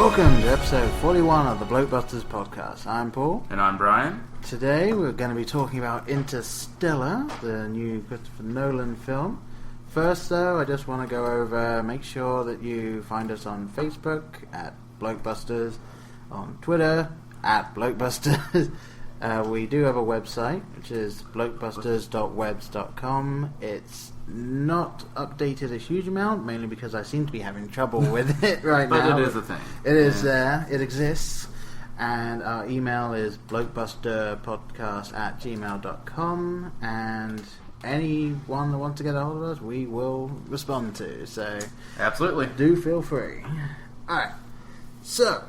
Welcome to episode 41 of the Blokebusters podcast. I'm Paul. And I'm Brian. Today we're going to be talking about Interstellar, the new Christopher Nolan film. First though, I just want to go over, make sure that you find us on Facebook at Blokebusters, on Twitter at Blokebusters. We do have a website, which is blokebusters.webs.com. It's not updated a huge amount, mainly because I seem to be having trouble with it right now. But it is a thing. It is there. It exists. And our email is blokebusterpodcast@gmail.com. And anyone that wants to get a hold of us, we will respond to. So absolutely, do feel free. Alright. So,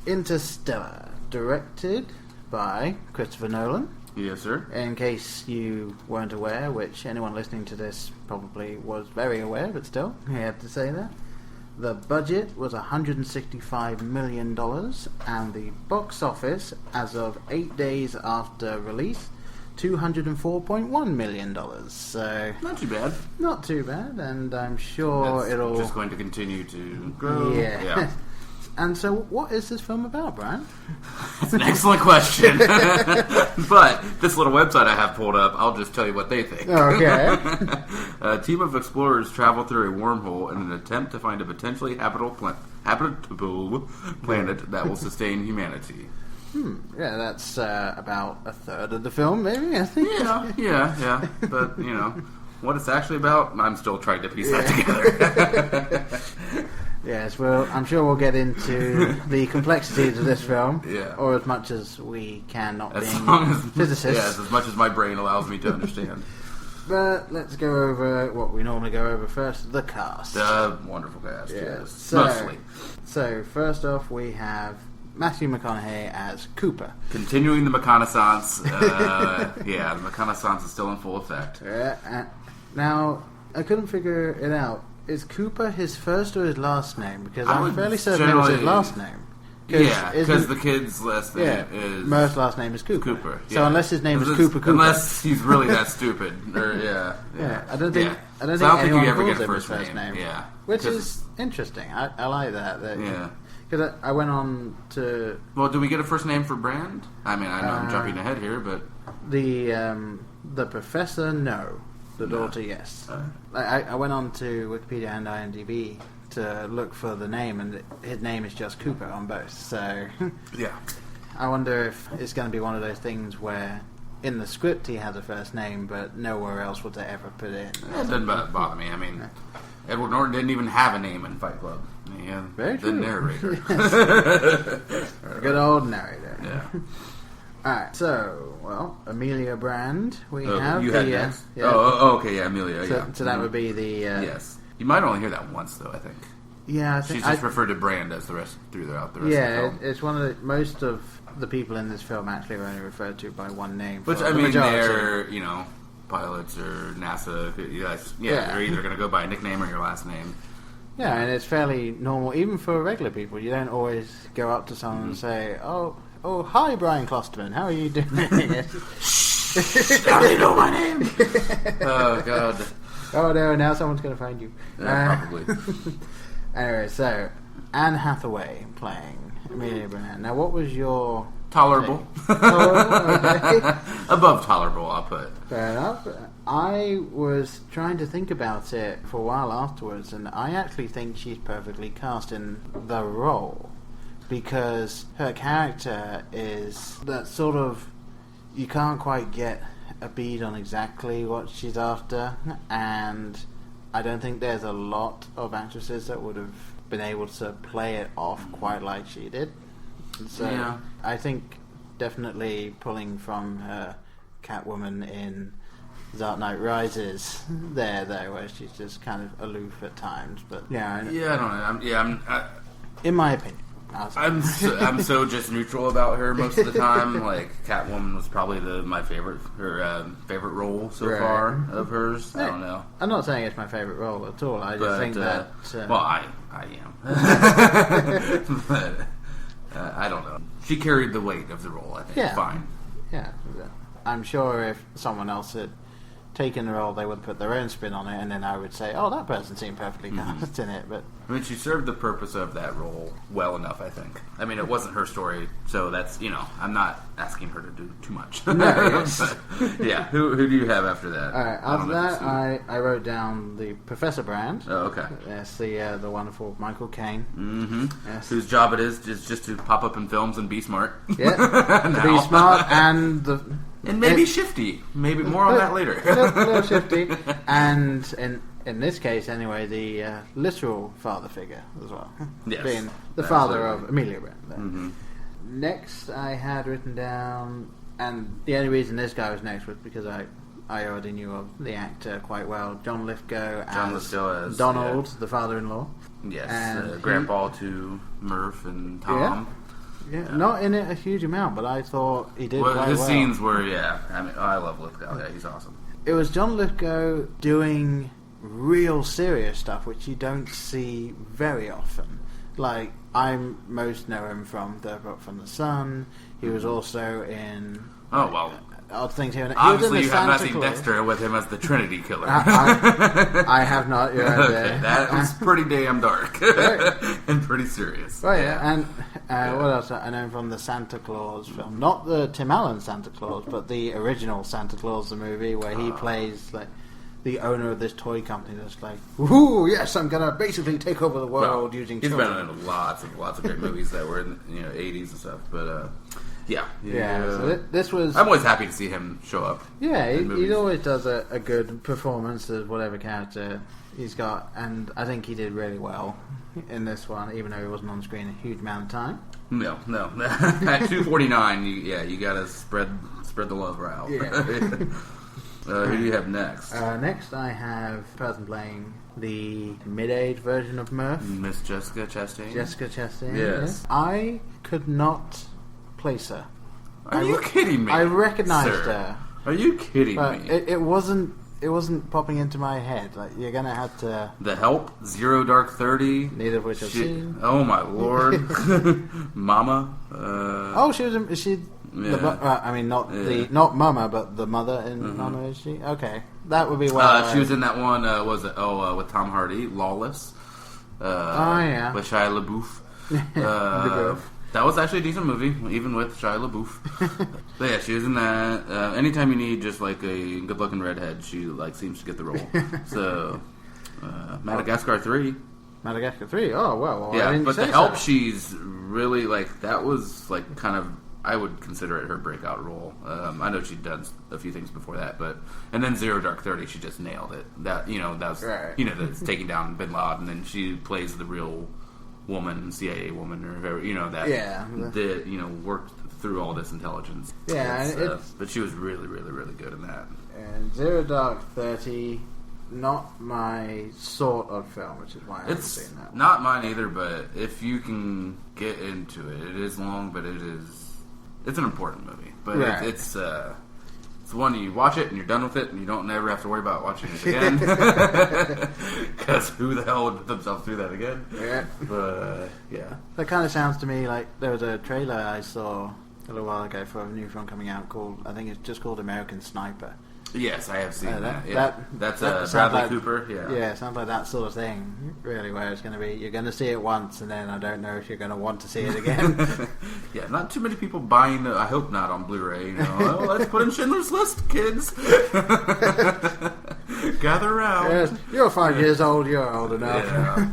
Interstellar, directed by Christopher Nolan. Yes, sir. In case you weren't aware, which anyone listening to this probably was very aware, but still, I had to say that. The budget was $165 million, and the box office, as of 8 days after release, $204.1 million. So not too bad. Not too bad, and I'm sure it'll just going to continue to grow. Yeah. And so, what is this film about, Brian? That's an excellent question. But this little website I have pulled up, I'll just tell you what they think. Okay. A team of explorers travel through a wormhole in an attempt to find a potentially habitable planet that will sustain humanity. Yeah, that's about a third of the film, maybe, I think. Yeah. But, what it's actually about, I'm still trying to piece that together. Yes, well, I'm sure we'll get into the complexities of this film, or as much as we can, not being physicists. Yes, as much as my brain allows me to understand. But let's go over what we normally go over first, the cast. The wonderful cast, yes. Mostly. So, first off, we have Matthew McConaughey as Cooper. Continuing the reconnaissance. The reconnaissance is still in full effect. Now, I couldn't figure it out. Is Cooper his first or his last name? Because I'm fairly certain it was his last name. Because the kid's last name is... Mer's last name is Cooper. Yeah. So unless his name is Cooper... Unless he's really that stupid. I don't think anyone you ever calls get him his first first name. Yeah. Which is interesting. I like that. Because I went on to... Well, do we get a first name for Brand? I mean, I know I'm jumping ahead here, but... The professor, no. The daughter, yes. I went on to Wikipedia and IMDb to look for the name, and his name is just Cooper on both. So, I wonder if it's going to be one of those things where in the script he has a first name, but nowhere else would they ever put it. It doesn't bother me. I mean, Edward Norton didn't even have a name in Fight Club. Very true. The narrator. Good old narrator. Yeah. Alright, so, Amelia Brand, we have you the... had next. Okay, Amelia, So that would be the... yes. You might only hear that once, though, I think. Yeah, I think... She's just referred to Brand as throughout the rest of the film. It's one of the... Most of the people in this film actually are only referred to by one name. Which, I mean, they're, pilots or NASA. They're either going to go by a nickname or your last name. Yeah, and it's fairly normal, even for regular people. You don't always go up to someone and say, Oh, hi, Brian Klosterman. How are you doing? How do they know my name? Oh, God. Oh, no, now someone's going to find you. Probably. Anyway, so, Anne Hathaway playing Amelia Brand. Now, what was your... Tolerable. Okay. Above tolerable, I'll put. Fair enough. I was trying to think about it for a while afterwards, and I actually think she's perfectly cast in the role. Because her character is that sort of... You can't quite get a bead on exactly what she's after. And I don't think there's a lot of actresses that would have been able to play it off quite like she did. So I think definitely pulling from her Catwoman in Dark Knight Rises there, though, where she's just kind of aloof at times. But I don't know. In my opinion. I'm so just neutral about her most of the time. Like Catwoman was probably my favorite role so far of hers. I don't know. I'm not saying it's my favorite role at all. I just think that. I am. But I don't know. She carried the weight of the role. I think. Fine. Yeah. I'm sure if someone else had taken the role, they would put their own spin on it, and then I would say, "Oh, that person seemed perfectly cast in it." But I mean, she served the purpose of that role well enough, I think. I mean, it wasn't her story, so that's, I'm not asking her to do too much. No, yes. But, yeah, who do you have after that? All right, after that, I wrote down the Professor Brand. Oh, okay. Yes, the wonderful Michael Caine. Mm-hmm. Yes. Whose job it is just to pop up in films and be smart. Yeah, to be smart and maybe shifty. Maybe more on that later. A little shifty, and in this case, anyway, the literal father figure as well. Yes, being the father of Amelia Brand. Mm-hmm. Next, I had written down, and the only reason this guy was next was because I already knew of the actor quite well, John Lithgow as Donald, the father-in-law. Yes, and grandpa to Murph and Tom. Yeah, not in it a huge amount, but I thought he did quite well. His scenes were, I mean, I love Lithgow. Yeah, he's awesome. It was John Lithgow doing real serious stuff, which you don't see very often. Like, I most know him from The Sun. He was also in... Oh, well... Odd Things Here. Obviously, you have not seen Dexter with him as the Trinity Killer. I have not. You're right there. Okay, that was pretty damn dark and pretty serious. Oh yeah, and what else? I know him from the Santa Claus film, not the Tim Allen Santa Claus, but the original Santa Claus, the movie where he plays like the owner of this toy company. That's like, ooh, yes, I'm gonna basically take over the world using. He's been in lots of great movies that were in the 80s and stuff, but. Yeah. So this was... I'm always happy to see him show up. Yeah, he always does a good performance of whatever character he's got, and I think he did really well in this one, even though he wasn't on screen a huge amount of time. No. At 2:49, you gotta spread the love out. Yeah. Who do you have next? Next, I have the person playing the mid-age version of Murph. Miss Jessica Chastain. Yes. I could not... place her. Are you kidding me? I recognized her. Are you kidding me? It wasn't popping into my head. Like, you're gonna have to... The Help, Zero Dark 30. Neither of which I've seen. Oh my lord. Mama. She was... Is she... Yeah. I mean, not Mama, but the mother in Mama, is she? Okay. That would be well... she was in that one, with Tom Hardy, Lawless. Yeah. With Shia LaBeouf. That was actually a decent movie, even with Shia LaBeouf. But yeah, she was in that. Anytime you need just like a good-looking redhead, she like seems to get the role. So, Madagascar 3. Madagascar 3? Oh, well yeah, but The Help, she's really like, that was like kind of, I would consider it her breakout role. I know she'd done a few things before that, and then Zero Dark 30, she just nailed it. That was right. That's taking down Bin Laden, and she plays the real woman, CIA woman, or whoever, that worked through all this intelligence. Yeah, but she was really, really, really good in that. And Zero Dark 30, not my sort of film, which is why I haven't seen that. Not mine either, but if you can get into it, it is long, but it's an important movie. But right. It's one you watch it and you're done with it and you don't never have to worry about watching it again. Because who the hell would put themselves through that again? Yeah. But, yeah. That kind of sounds to me like there was a trailer I saw a little while ago for a new film coming out I think it's just called American Sniper. Yes, I have seen that. Yeah. That's Bradley Cooper. Yeah, it sounds like that sort of thing, really, where it's going to be, you're going to see it once, and then I don't know if you're going to want to see it again. Yeah, not too many people buying, I hope not, on Blu-ray. Let's put in Schindler's List, kids. Gather around. Yes, you're 5 years old, you're old enough. Yeah.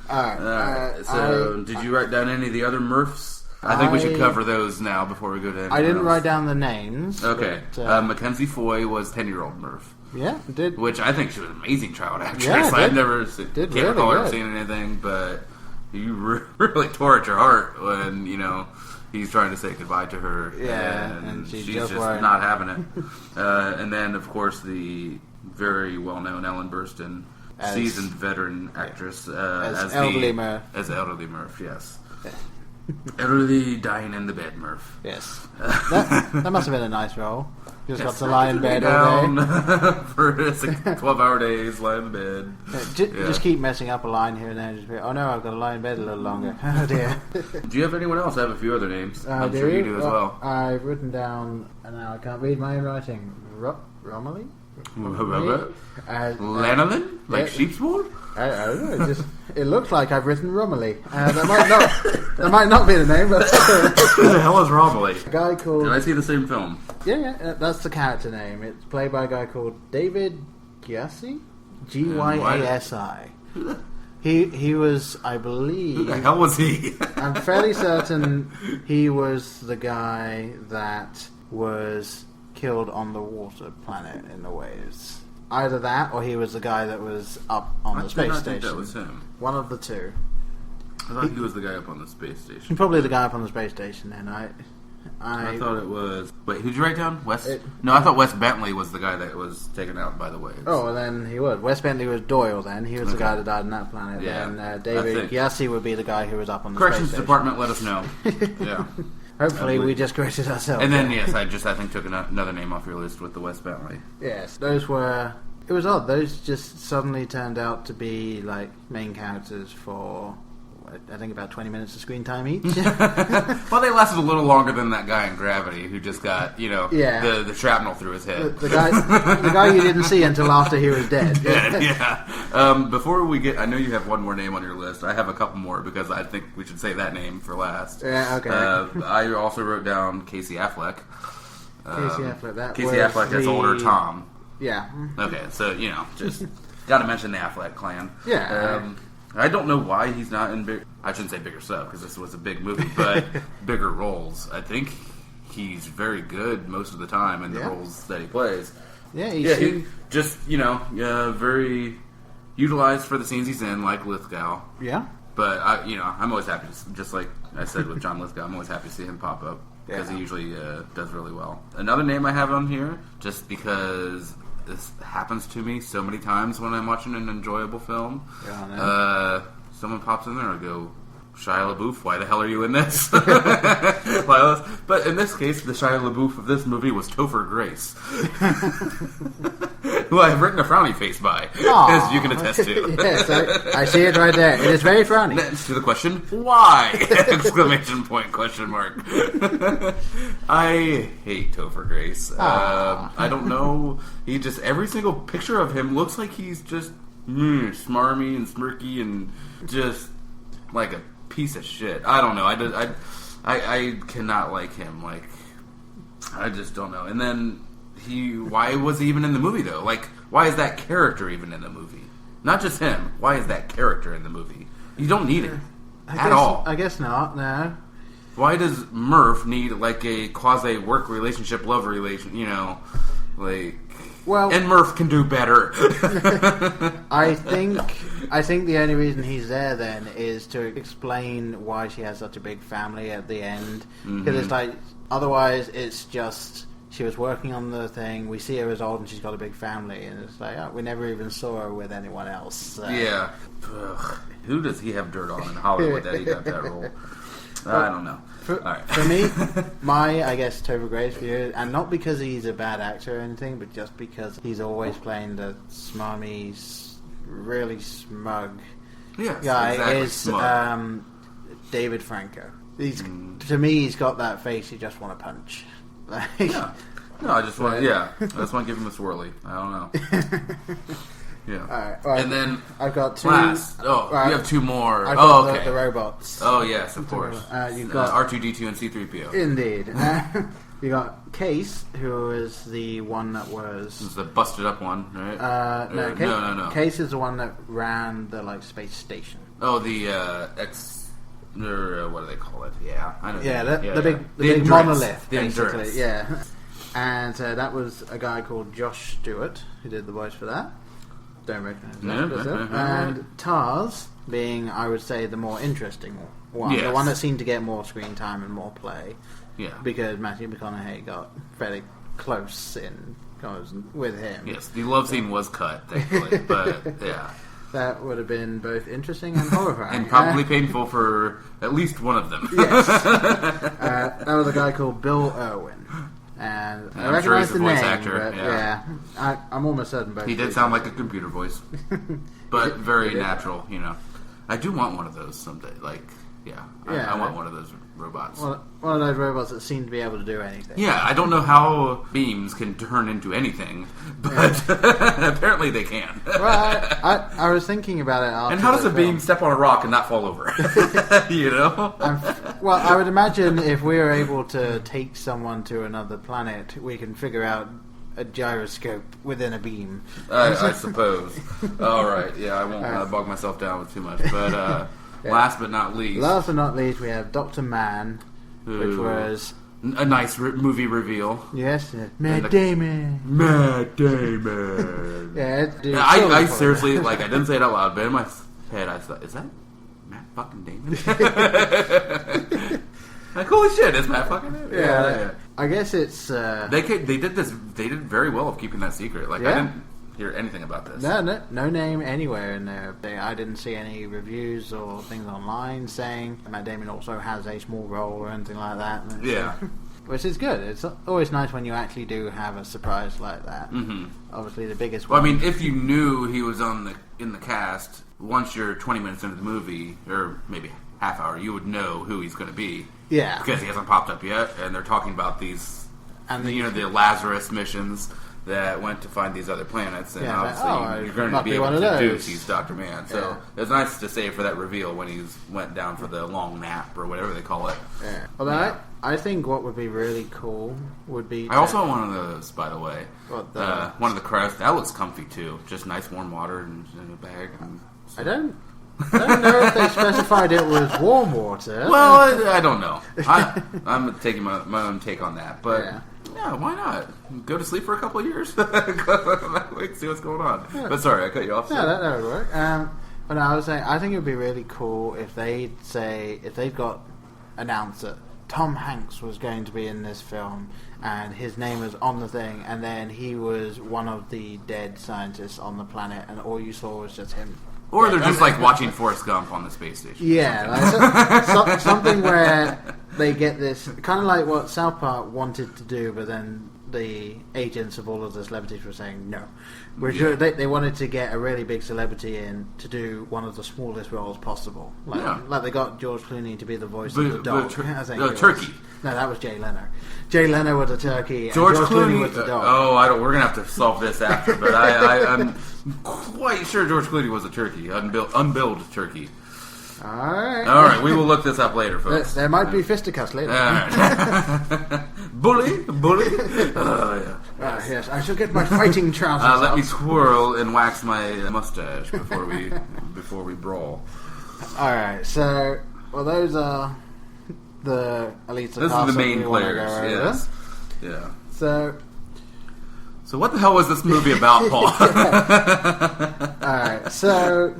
Alright, so did you write down any of the other Murphs? I think we should cover those now before we go to anything I didn't else. Write down the names. Okay. But, Mackenzie Foy was 10-year-old Murph. Yeah, did. Which I think she was an amazing child actress. Yeah, I've never did can't recall her seeing anything, but you really tore at your heart when, he's trying to say goodbye to her. Yeah, and she's just not having it. And then, of course, the very well-known Ellen Burstyn, seasoned veteran actress, as Elderly Murph. As Elderly Murph, yes. Elderly dying in the bed, Murph. Yes. That must have been a nice role. Just got to lie in bed all day. For 12-hour days, lie in bed. Just keep messing up a line here and there. Just be, oh no, I've got to lie in bed a little longer. Oh dear. Do you have anyone else? I have a few other names. I'm sure you do as well. I've written down, and now I can't read my own writing. Romilly? Lanolin? Like sheep's wool? I don't know. It looks like I've written Romilly. That might not be the name, but Who the hell is Romilly? A guy called. Did I see the same film? Yeah, that's the character name. It's played by a guy called David Gyasi, Gyasi. He was, I believe. Who the hell was he? I'm fairly certain he was the guy that was killed on the water planet in the waves. Either that, or he was the guy that was up on the space station. I think that was him. One of the two. I thought he was the guy up on the space station. Probably the guy up on the space station. Then I thought it was. Wait, who'd you write down? No, I thought Wes Bentley was the guy that was taken out by the waves. Oh, well, then he was. Wes Bentley was Doyle. Then he was the guy that died on that planet. Yeah, then David Gyasi would be the guy who was up on the Corrections space station. Department, let us know. Yeah. Hopefully, we just corrected ourselves. And then, yes, I think took another name off your list with the Wes Bentley. Yes, those were. It was odd. Those just suddenly turned out to be like main characters for, I think, about 20 minutes of screen time each. Well, they lasted a little longer than that guy in Gravity who just got, the shrapnel through his head. The guy you didn't see until after he was dead. Yeah. Before we get, I know you have one more name on your list. I have a couple more because I think we should say that name for last. Yeah, okay. I also wrote down Casey Affleck. Casey Affleck as older Tom. Yeah. Okay, so, just got to mention the Affleck clan. Yeah. I don't know why he's not in I shouldn't say bigger stuff because this was a big movie, but bigger roles. I think he's very good most of the time in the roles that he plays. Yeah, he just, very utilized for the scenes he's in, like Lithgow. Yeah. But, I'm always happy, just like I said with John Lithgow, I'm always happy to see him pop up because he usually does really well. Another name I have on here, just because this happens to me so many times when I'm watching an enjoyable film. Someone pops in there and I go, Shia LaBeouf, why the hell are you in this? But in this case, the Shia LaBeouf of this movie was Topher Grace, who I've written a frowny face by, as you can attest to. Yes, I see it right there. It is very frowny. Next to the question, why? Exclamation point, question mark. I hate Topher Grace. I don't know. He just, every single picture of him looks like he's just smarmy and smirky and just like a piece of shit. I don't know. I cannot like him. Like, I just don't know. And then why was he even in the movie though? Like, why is that character even in the movie? Not just him. Why is that character in the movie? You don't need it at all. I guess not. No. Why does Murph need like a quasi work relationship, love relation? Well, and Murph can do better. I think the only reason he's there then is to explain why she has such a big family at the end. Because it's like, otherwise it's just, she was working on the thing, we see her as old and she's got a big family, and it's like, we never even saw her with anyone else. So. Yeah. Ugh. Who does he have dirt on in Hollywood that he got that role? I don't know. For me, I guess, Topher Grace view, and not because he's a bad actor or anything, but just because he's always playing the smarmy, really smug guy, exactly, is smug. David Franco. To me, he's got that face you just want to punch. No, I just want to give him a swirly. I don't know. Yeah. All right. Well, and then I've got two. Last. Oh, you have two more. I've got the robots. Oh yes, of course. You've got R2D2 and C3PO. Indeed. You got Case, who is the one that was. This is the busted up one, right? No. Case is the one that ran the space station. Oh, the what do they call it? Yeah, I know. Yeah, the big monolith, the basically. Endurance. Yeah. And that was a guy called Josh Stewart who did the voice for that. Don't recognize that. And Tars being, I would say, the more interesting one. Yes. The one that seemed to get more screen time and more play. Yeah. Because Matthew McConaughey got fairly close with him. Yes, the love scene was cut, thankfully. But, yeah. That would have been both interesting and horrifying. And probably painful for at least one of them. Yes. That was a guy called Bill Irwin. And I recognize the name, actor, but I'm almost certain both. He did sound like a computer voice, but very natural. I do want one of those someday. Yeah, Yeah, I want one of those robots. One of those robots that seem to be able to do anything. Yeah, I don't know how beams can turn into anything, but apparently they can. Well, I was thinking about it after. And how does the a film. beam step on a rock and not fall over? You know? Well, I would imagine if we were able to take someone to another planet, we can figure out a gyroscope within a beam. I suppose. All right, yeah, I won't bog myself down with too much. But last but not least... Last but not least, we have Dr. Man, which was... a nice movie reveal. Yes, Matt Damon. Matt Damon. Yeah, dude, I seriously, like, I didn't say it out loud, but in my head I thought, is that Matt fucking Damon? Like, holy shit, it's Matt fucking Damon. Yeah. I guess it's... They did very well of keeping that secret. Like, I didn't hear anything about this. No name anywhere in there. I didn't see any reviews or things online saying Matt Damon also has a small role or anything like that. Yeah. Which is good. It's always nice when you actually do have a surprise like that. Mm-hmm. Obviously, the biggest one. one. I mean, if you knew he was in the cast, once you're 20 minutes into the movie, or maybe half hour, you would know who he's going to be. Yeah. Because he hasn't popped up yet, and they're talking about these, and the Lazarus missions that went to find these other planets, and obviously you're going to be able to deduce he's Dr. Man. So it's nice to save for that reveal when he went down for the long nap or whatever they call it. Yeah. Although I think what would be really cool would be... I also want one of those, by the way. What, one of the crests. That looks comfy, too. Just nice warm water in a bag. And I don't know if they specified it was warm water. Well, I don't know. I'm taking my own take on that. But, yeah, why not? Go to sleep for a couple of years. Wait, see what's going on. Yeah. But sorry, I cut you off. No, that would work. But I was saying, I think it would be really cool if they've got announced that Tom Hanks was going to be in this film, and his name was on the thing, and then he was one of the dead scientists on the planet, and all you saw was just him. Or they're just like watching Forrest Gump on the space station. Yeah, like something where they get this, kind of like what South Park wanted to do, but then the agents of all of the celebrities were saying no. They wanted to get a really big celebrity in to do one of the smallest roles possible. Like they got George Clooney to be the voice of the dog. Turkey. No, that was Jay Leno. Jay Leno was a turkey, George and Clooney was the dog. We're gonna have to solve this after, but I'm quite sure George Clooney was a turkey, unbilled turkey. All right, we will look this up later, folks. There might be fisticuffs later. Bully. Yes, I shall get my fighting trousers. Let me twirl and wax my mustache before we brawl. All right, so those are at least this is the main players. Yes. Yeah. So what the hell was this movie about, Paul? Alright, so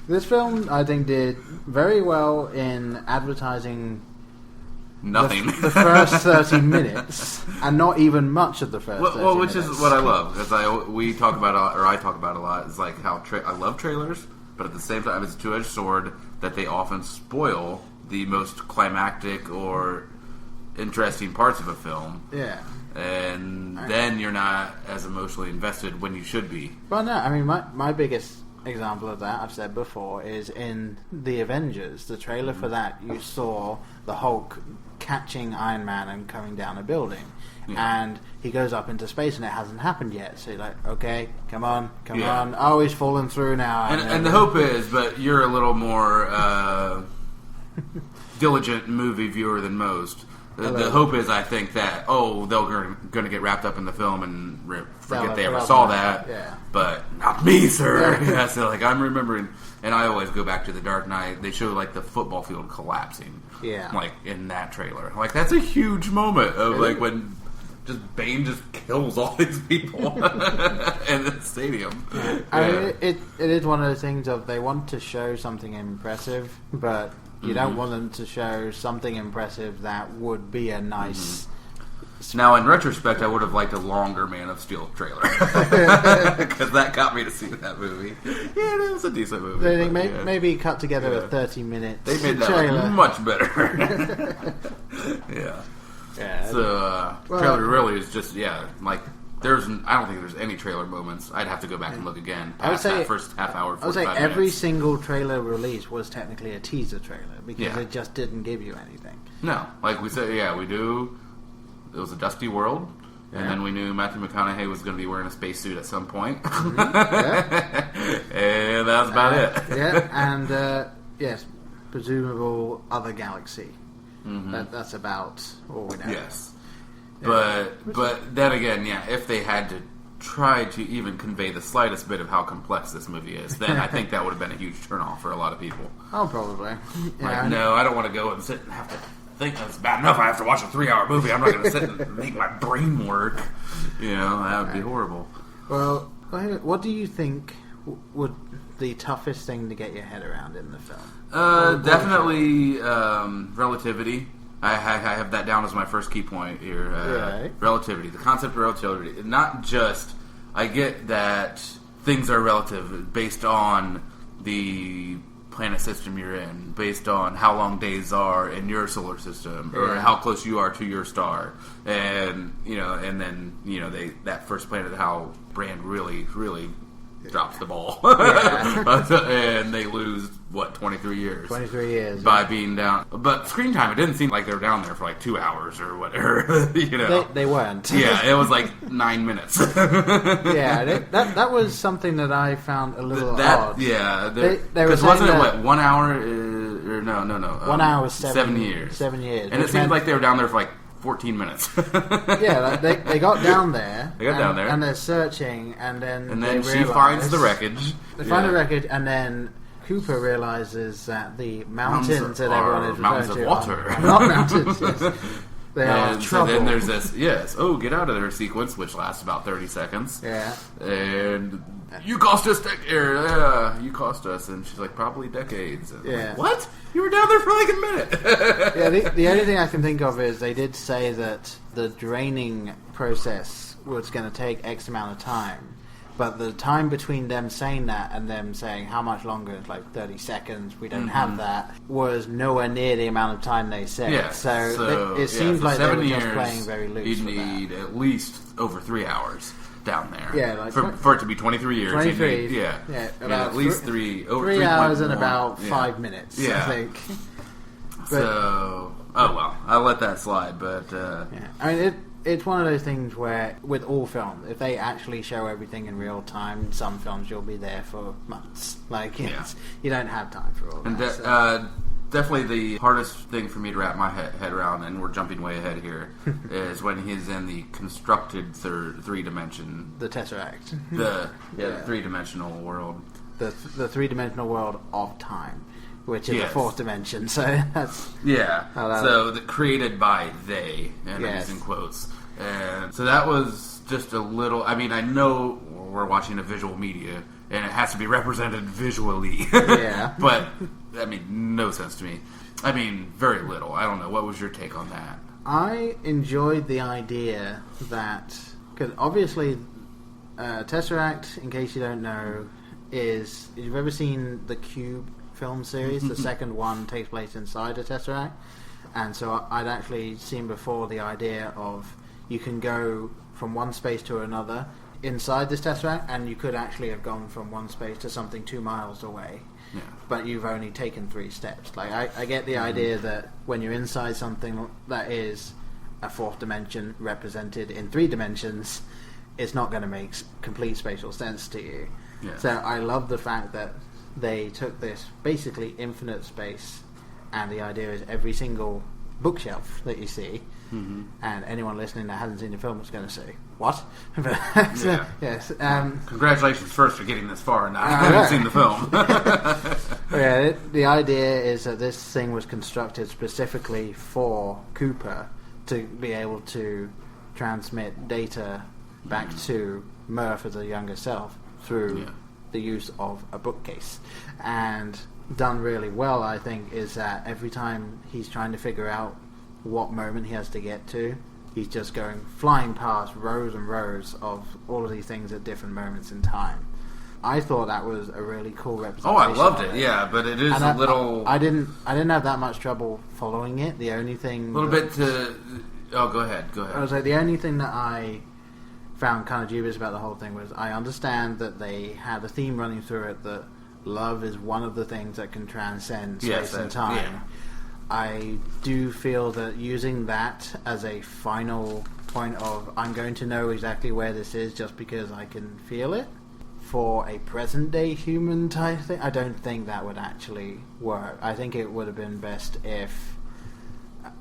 this film I think did very well in advertising nothing. The first 30 minutes, and not even much of the first 30 minutes. Which is what I love, because I talk about a lot, is like how I love trailers, but at the same time it's a two-edged sword that they often spoil the most climactic or interesting parts of a film. Yeah. And then you're not as emotionally invested when you should be. Well, no, I mean, my biggest example of that, I've said before, is in The Avengers. The trailer for that, you saw the Hulk catching Iron Man and coming down a building. Yeah. And he goes up into space and it hasn't happened yet. So you're like, okay, come on. Oh, he's falling through now. And the hope is, but you're a little more diligent movie viewer than most. The hope is, I think, that they're going to get wrapped up in the film and forget they ever saw that. Yeah. But not me, sir. Yeah, so like I'm remembering, and I always go back to The Dark Knight. They show like the football field collapsing. Yeah. Like in that trailer, like that's a huge moment of like when Bane just kills all these people in the stadium. Yeah. I mean, it is one of those things of they want to show something impressive, but you don't want them to show something impressive that would be a nice... Now, in retrospect, I would have liked a longer Man of Steel trailer. Because that got me to see that movie. Yeah, it was a decent movie. They think maybe cut together a 30-minute They made that trailer. Much better. Yeah. Yeah. So, trailer really is just, like I don't think there's any trailer moments. I'd have to go back and look again past that first half hour. I would say every single trailer release was technically a teaser trailer because it just didn't give you anything. No, like we said, we do. It was a dusty world, and then we knew Matthew McConaughey was going to be wearing a spacesuit at some point, and that was about it. And yes, presumable other galaxy. That's about all we know. Yes. But then again, if they had to try to even convey the slightest bit of how complex this movie is, then I think that would have been a huge turnoff for a lot of people. Oh, probably. No, I don't want to go and sit and have to think that's bad enough. I have to watch a 3-hour movie. I'm not going to sit and make my brain work. That would be horrible. Well, what do you think would the toughest thing to get your head around in the film? Definitely relativity. I have that down as my first key point here. Relativity. The concept of relativity. Not just... I get that things are relative based on the planet system you're in, based on how long days are in your solar system, or how close you are to your star. And, and then, that first planet, how Brand really drops the ball. And they lose, 23 years? 23 years. By being down. But screen time, it didn't seem like they were down there for 2 hours or whatever. They weren't. It was 9 minutes. That was something that I found a little odd. Yeah. Because wasn't it, 1 hour? Or no. 1 hour was 7 years. 7 years. And it seemed like they were down there for 14 minutes. They got down there. Down there. And they're searching, and then she finds the wreckage. They find the wreckage, and then Cooper realizes that the mountains that everyone is referring to are not mountains. Yes. They are trouble. So then there's this, get out of there sequence, which lasts about 30 seconds. Yeah. And you cost us, you cost us. And she's like, probably decades. And what? You were down there for a minute. The only thing I can think of is they did say that the draining process was going to take X amount of time. But the time between them saying that and them saying how much longer, it's 30 seconds, we don't have that, was nowhere near the amount of time they said. Yeah, so it seems like they were just playing very loose. You'd need at least over 3 hours down there. Yeah, for it to be 23 years. 23. About at least 3 hours and about 5 minutes, I think. I'll let that slide, but... I mean, it's one of those things where, with all films, if they actually show everything in real time, some films you'll be there for months. You don't have time for all that. Definitely the hardest thing for me to wrap my head around, and we're jumping way ahead here, is when he's in the constructed three-dimension... The Tesseract. The three-dimensional world. The three-dimensional world of time, which is the fourth dimension, so that's... created by they, and I'm using quotes. And so that was just a little... I mean, I know we're watching a visual media, and it has to be represented visually. But, I mean, no sense to me. I mean, very little. I don't know. What was your take on that? I enjoyed the idea that... Because obviously, Tesseract, in case you don't know, is... If you've ever seen the Cube film series, the second one takes place inside a Tesseract. And so I'd actually seen before the idea of you can go from one space to another inside this Tesseract, and you could actually have gone from one space to something 2 miles away. Yeah. But you've only taken 3 steps. I get the idea that when you're inside something that is a fourth dimension represented in 3 dimensions, it's not going to make complete spatial sense to you. Yeah. So I love the fact that they took this basically infinite space, and the idea is every single bookshelf that you see, and anyone listening that hasn't seen the film is going to say, what? Yes. Congratulations first for getting this far, and I haven't seen the film. The idea is that this thing was constructed specifically for Cooper to be able to transmit data back to Murph as a younger self through the use of a bookcase. And done really well, I think, is that every time he's trying to figure out what moment he has to get to, he's just going flying past rows and rows of all of these things at different moments in time. I thought that was a really cool representation. Oh, I loved it. Yeah, but it is a little... I didn't have that much trouble following it. The only thing... A little bit to... Oh, go ahead. I was like, the only thing that I found kind of dubious about the whole thing was I understand that they had a theme running through it that love is one of the things that can transcend space and time. Yeah. I do feel that using that as a final point of I'm going to know exactly where this is just because I can feel it for a present day human type thing, I don't think that would actually work. I think it would have been best if,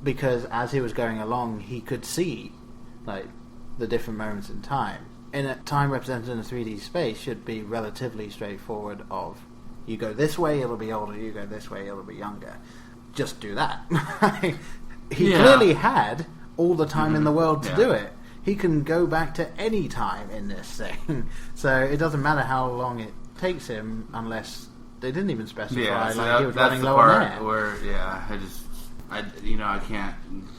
because as he was going along he could see like the different moments in time. In a time represented in a 3D space should be relatively straightforward of you go this way it'll be older, you go this way it'll be younger. Just do that. He clearly had all the time in the world to do it. He can go back to any time in this thing. So it doesn't matter how long it takes him unless they didn't even specify he was running low on air. Where, I can't.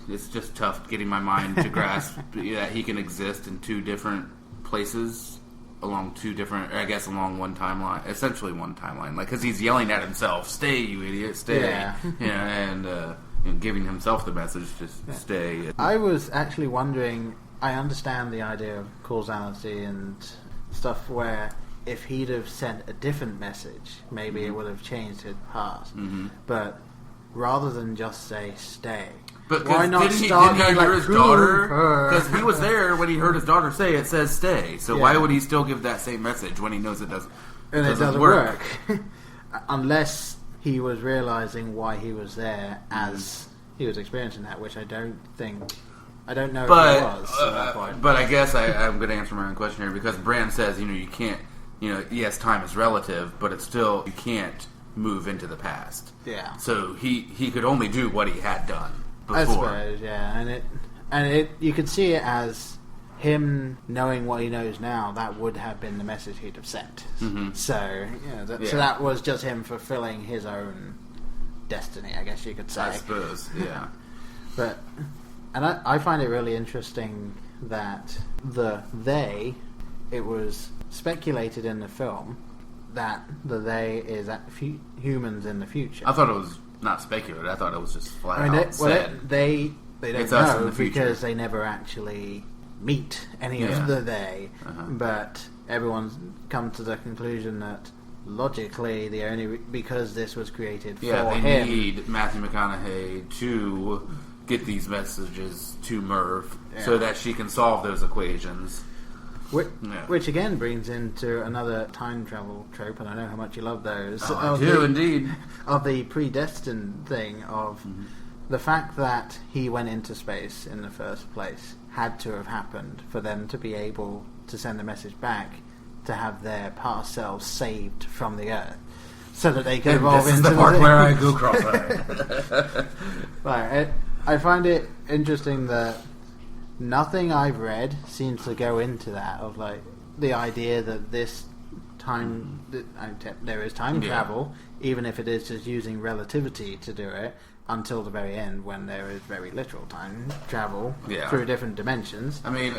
It's just tough getting my mind to grasp that he can exist in two different places along one timeline, essentially one timeline. Like, because he's yelling at himself, "Stay, you idiot, stay!" And giving himself the message to stay. I was actually wondering. I understand the idea of causality and stuff where if he'd have sent a different message, maybe it would have changed his past. Mm-hmm. But rather than just say "stay," but why not didn't he hear his daughter? Because he was there when he heard his daughter say it says "stay." So why would he still give that same message when he knows it doesn't? And it doesn't work. Unless he was realizing why he was there as he was experiencing that, which I don't know if it was. But I guess I'm going to answer my own question here because Brand says, you can't, yes, time is relative, but it's still, you can't move into the past. Yeah. So he could only do what he had done before. I suppose, yeah. And it you could see it as him knowing what he knows now, that would have been the message he'd have sent. Mm-hmm. So, so that was just him fulfilling his own destiny, I guess you could say. I suppose, yeah. And I find it really interesting that it was speculated in the film that the they is humans in the future. I thought it was not speculated. I thought it was just flat out said. They don't know because they never actually meet any of the they. Uh-huh. But everyone's come to the conclusion that logically because this was created for him. They need Matthew McConaughey to get these messages to Merv so that she can solve those equations. Which again brings into another time travel trope, and I know how much you love those. I do indeed. Of the predestined thing of the fact that he went into space in the first place had to have happened for them to be able to send a message back to have their past selves saved from the Earth. So that they could evolve into the part where I go cross-eyed. Right. I find it interesting that nothing I've read seems to go into that of like the idea that this time there is time travel, even if it is just using relativity to do it, until the very end when there is very literal time travel through different dimensions. I mean,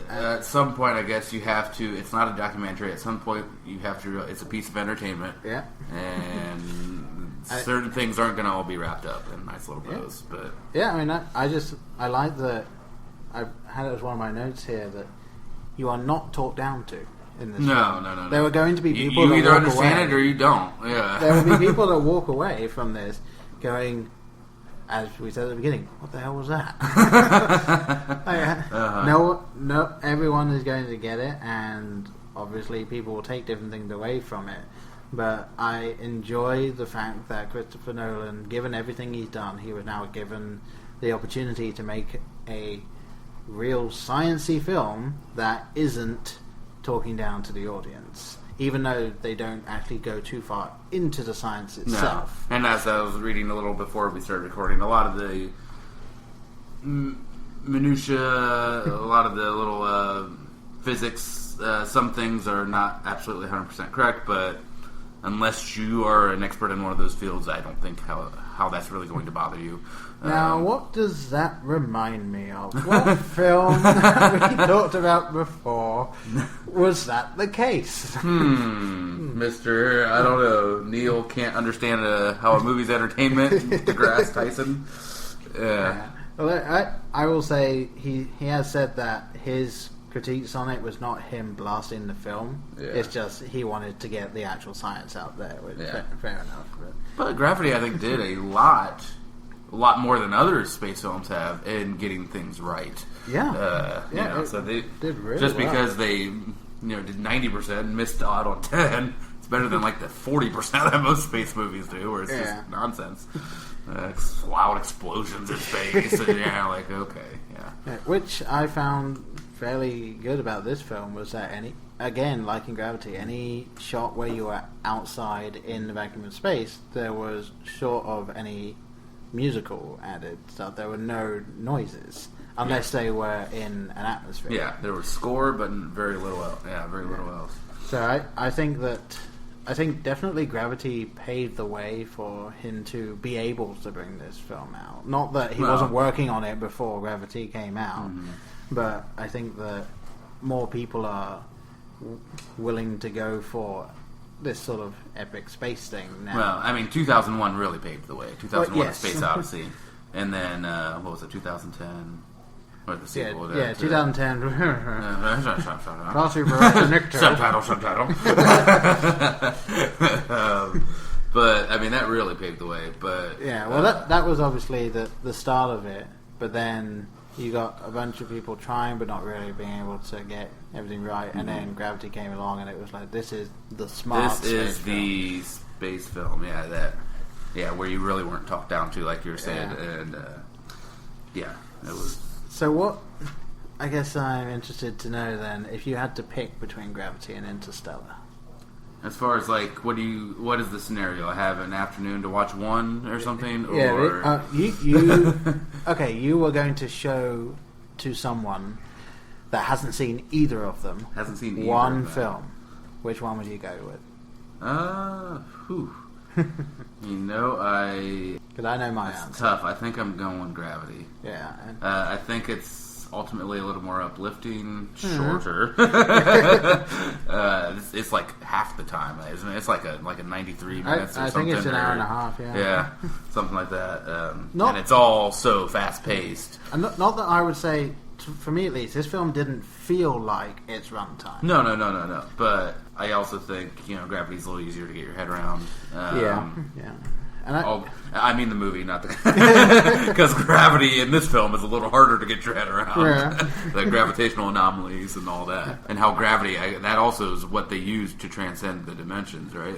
at some point, I guess you have to. It's not a documentary. At some point, you have to. It's a piece of entertainment. Yeah, and certain things aren't going to all be wrapped up in nice little bows. But I mean, I like that. I had it as one of my notes here that you are not talked down to in this. No. There were going to be people you that either walk understand away. it or you don't. Yeah, there will be people that walk away from this going, as we said at the beginning, what the hell was that? No, everyone is going to get it, and obviously people will take different things away from it. But I enjoy the fact that Christopher Nolan, given everything he's done, he was now given the opportunity to make a real sciencey film that isn't talking down to the audience, even though they don't actually go too far into the science itself. No. And as I was reading a little before we started recording, a lot of the minutia, a lot of the little physics, some things are not absolutely 100% correct, but unless you are an expert in one of those fields, I don't think how that's really going to bother you. Now, what does that remind me of? What film that we talked about before was that the case? Mr. I don't know. Neil can't understand how a movie's entertainment. DeGrasse Tyson. Well, I will say he has said that his critiques on it was not him blasting the film. Yeah. It's just he wanted to get the actual science out there. Which, fair enough. But Gravity, I think, did a lot more than other space films have in getting things right. Yeah. So they did really just well. because they did 90%, missed out on 10. It's better than like the 40% that most space movies do, where it's just nonsense. Loud explosions in space, and okay. Which I found fairly good about this film was that like in Gravity, any shot where you were outside in the vacuum of space, there was short of any musical added stuff. There were no noises unless they were in an atmosphere. Yeah, there was score, but very little else. Yeah, very little else. So I think definitely Gravity paved the way for him to be able to bring this film out. Not that he wasn't working on it before Gravity came out, but I think that more people are willing to go for this sort of epic space thing now. Well, I mean, 2001 really paved the way. 2001: yes. Space Odyssey, and then what was it? 2010, or the sequel? 2010. Subtitle. But I mean, that really paved the way. But that was obviously the start of it. But then you got a bunch of people trying, but not really being able to get everything right. And then Gravity came along, and it was like, this is the smart. This is the space film. Where you really weren't talked down to, like you were saying, and it was. So what? I guess I'm interested to know then, if you had to pick between Gravity and Interstellar. As far as like, what is the scenario? I have an afternoon to watch one or something, or you were going to show to someone that hasn't seen either of them. Hasn't seen either one of them. film. Which one would you go with? Because I know my answer. It's tough. I think I'm going Gravity. Yeah. I think it's ultimately a little more uplifting, shorter. It's like half the time, isn't it? It's like a 93 minutes or something. I think it's an hour and a half, Yeah, something like that. And it's all so fast-paced. And not that I would say, for me at least, this film didn't feel like its runtime. No. But I also think, Gravity's a little easier to get your head around. Yeah. And I mean the movie, not the... Because Gravity in this film is a little harder to get your head around. Yeah. The gravitational anomalies and all that. And how gravity... that also is what they use to transcend the dimensions, right?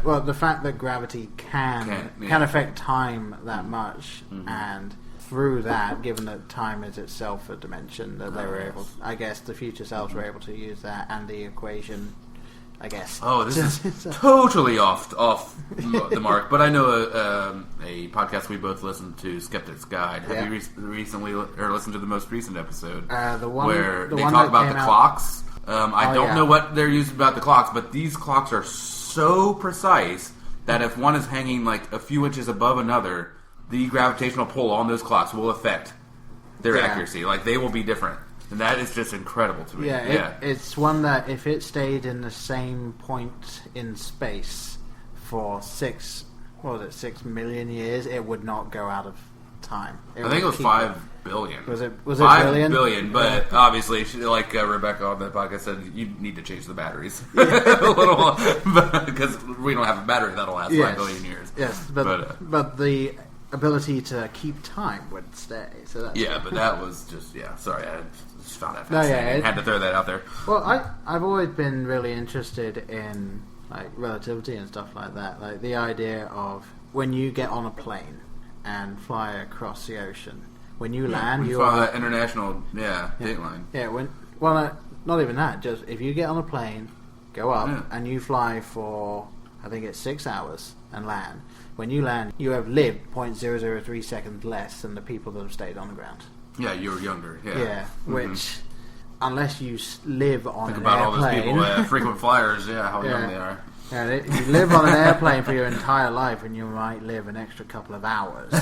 Well, the fact that gravity can affect time that much, and through that, given that time is itself a dimension, that they were able... I guess the future selves were able to use that and the equation... I guess. Oh, this is totally off the mark. But I know a podcast we both listened to, Skeptic's Guide. Have you recently listened to the most recent episode? Where they talk about the clocks. I don't know what they're using about the clocks, but these clocks are so precise that if one is hanging like a few inches above another, the gravitational pull on those clocks will affect their accuracy. Like, they will be different. And that is just incredible to me. It's one that if it stayed in the same point in space for 6 million years, it would not go out of time. I think it was 5 billion. Was it 5 billion? But obviously, like Rebecca on the podcast said, you need to change the batteries a little, because we don't have a battery that'll last 5 billion years. Yes, but the ability to keep time would stay. So that's but that was just sorry, I just found that fascinating. Had to throw that out there. Well, I've always been really interested in like relativity and stuff like that. Like the idea of when you get on a plane and fly across the ocean, when you land, you fly that international date line. Not even that. Just if you get on a plane, go up, and you fly for I think it's 6 hours and land. When you land, you have lived 0.003 seconds less than the people that have stayed on the ground. Yeah, you were younger. Which, unless you live on Think an about airplane... all those people, frequent flyers, how young they are. Yeah, you live on an airplane for your entire life, and you might live an extra couple of hours.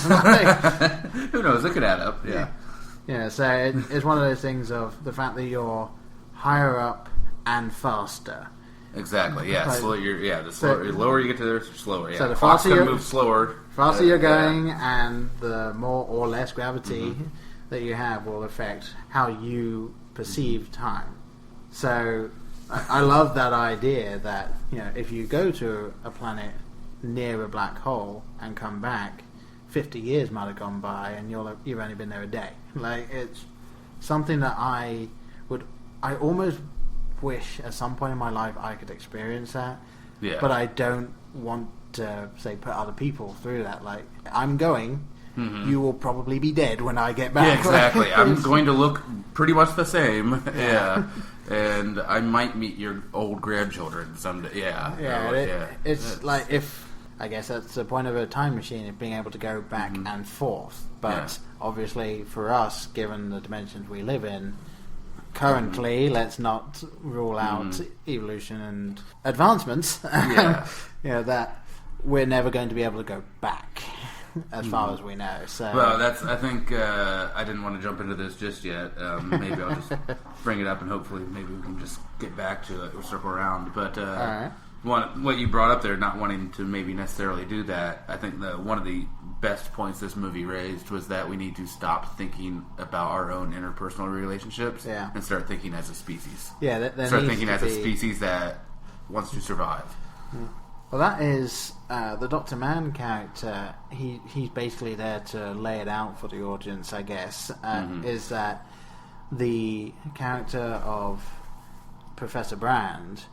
Who knows? It could add up, Yeah, so it's one of those things of the fact that you're higher up and faster. Exactly. Yeah. The lower you get to there, slower. Yeah. So the clock's faster gonna move slower. Faster you're going, and the more or less gravity that you have will affect how you perceive time. So I love that idea that, you know, if you go to a planet near a black hole and come back, 50 years might have gone by and you've only been there a day. Like, it's something that I almost wish at some point in my life I could experience that. Yeah. But I don't want to, say, put other people through that. Like, I'm going, you will probably be dead when I get back. Yeah, exactly. I'm going to look pretty much the same. Yeah. And I might meet your old grandchildren someday. Yeah. It's like, if, I guess that's the point of a time machine, of being able to go back and forth. But obviously for us, given the dimensions we live in, currently, let's not rule out evolution and advancements. You know, that we're never going to be able to go back as far as we know. So, well, I think I didn't want to jump into this just yet. Maybe I'll just bring it up, and hopefully maybe we can just get back to it or circle around. But all right. What you brought up there, not wanting to maybe necessarily do that, I think one of the best points this movie raised was that we need to stop thinking about our own interpersonal relationships and start thinking as a species. Yeah, start thinking as a species that wants to survive. Well, that is the Dr. Mann character. He's basically there to lay it out for the audience, I guess. Is that the character of Professor Brand?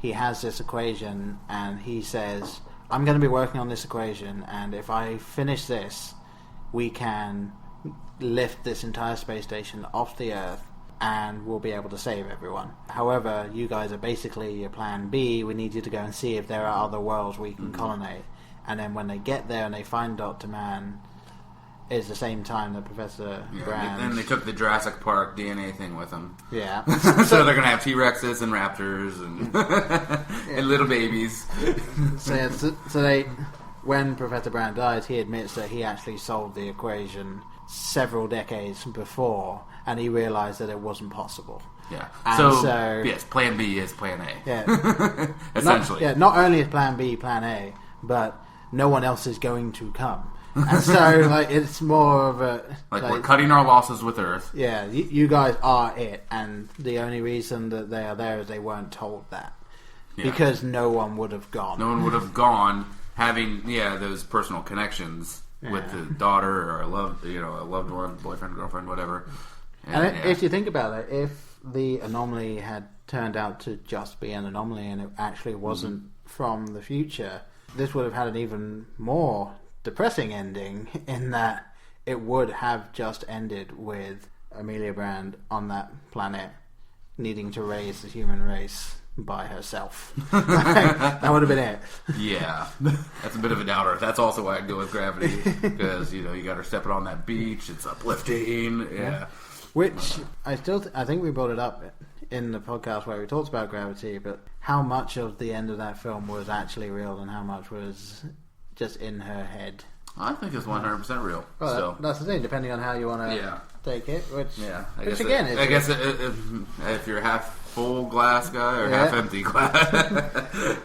He has this equation, and he says, I'm going to be working on this equation, and if I finish this, we can lift this entire space station off the Earth, and we'll be able to save everyone. However, you guys are basically your plan B. We need you to go and see if there are other worlds we can colonate. And then when they get there and they find Dr. Mann, it's the same time that Professor Brand... And they took the Jurassic Park DNA thing with them. Yeah. So they're going to have T-Rexes and raptors and, and little babies. So they... When Professor Brand dies, he admits that he actually solved the equation several decades before, and he realised that it wasn't possible. Yeah. And so yes, Plan B is Plan A. Yeah. Essentially. Not only is Plan B Plan A, but no one else is going to come. And so, like, it's more of a... Like we're cutting our losses with Earth. Yeah, you guys are it, and the only reason that they are there is they weren't told that. Yeah. Because no one would have gone. No one would have gone having, those personal connections with the daughter or a loved one, boyfriend, girlfriend, whatever. And if you think about it, if the anomaly had turned out to just be an anomaly and it actually wasn't from the future, this would have had an even more depressing ending, in that it would have just ended with Amelia Brand on that planet needing to raise the human race by herself. That would have been it. Yeah, that's a bit of a downer. That's also why I'd go with Gravity, because you got her stepping on that beach. It's uplifting. Yeah. Which I think we brought it up in the podcast where we talked about Gravity, but how much of the end of that film was actually real and how much was just in her head? I think it's 100% real. Well, so that's the thing, depending on how you want to take it. I guess if you're a half full glass guy or half empty glass,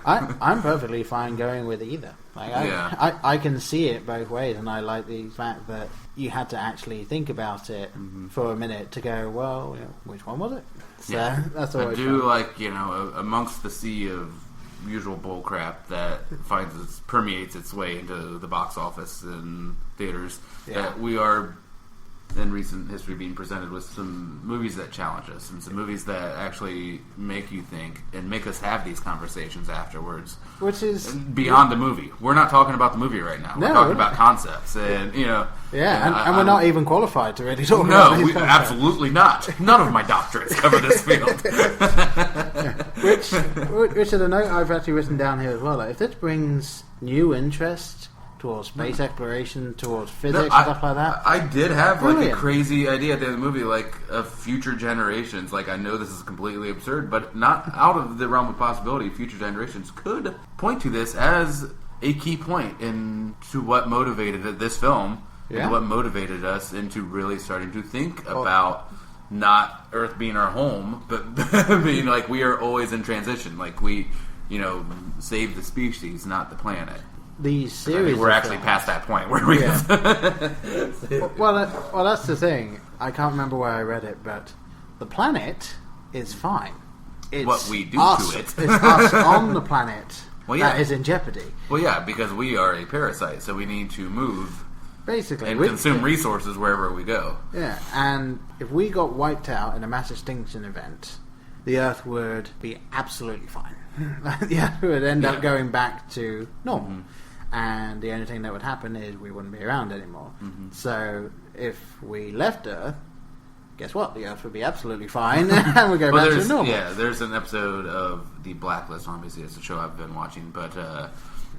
I'm perfectly fine going with either. Like, I can see it both ways, and I like the fact that you had to actually think about it for a minute to go, well, which one was it? So that's always fun. Amongst the sea of usual bullcrap that permeates its way into the box office and theaters, that we are in recent history being presented with some movies that challenge us and some movies that actually make you think and make us have these conversations afterwards, which is beyond the movie. We're not talking about the movie right now. We're talking about concepts, and and we're not even qualified to really talk about these concepts. Absolutely not. None of my doctorates cover this field. Which is a note I've actually written down here as well. Like, if this brings new interest towards space exploration, towards physics, stuff like that. I did have a crazy idea at the end of the movie, of future generations. I know this is completely absurd, but not out of the realm of possibility. Future generations could point to this as a key point into what motivated this film, and what motivated us into really starting to think about not Earth being our home, but being we are always in transition. We, save the species, not the planet. These series, we're actually past that point where we. Well, that's the thing. I can't remember where I read it, but the planet is fine. It's what we do us, to it. It's us on the planet that is in jeopardy. Well, yeah, because we are a parasite, so we need to move basically and consume resources wherever we go. Yeah, and if we got wiped out in a mass extinction event, the Earth would be absolutely fine. The Earth would end up going back to normal. Mm-hmm. And the only thing that would happen is we wouldn't be around anymore. Mm-hmm. So if we left Earth, guess what? The Earth would be absolutely fine, and we go back to normal. Yeah, there's an episode of The Blacklist. Obviously, it's a show I've been watching, but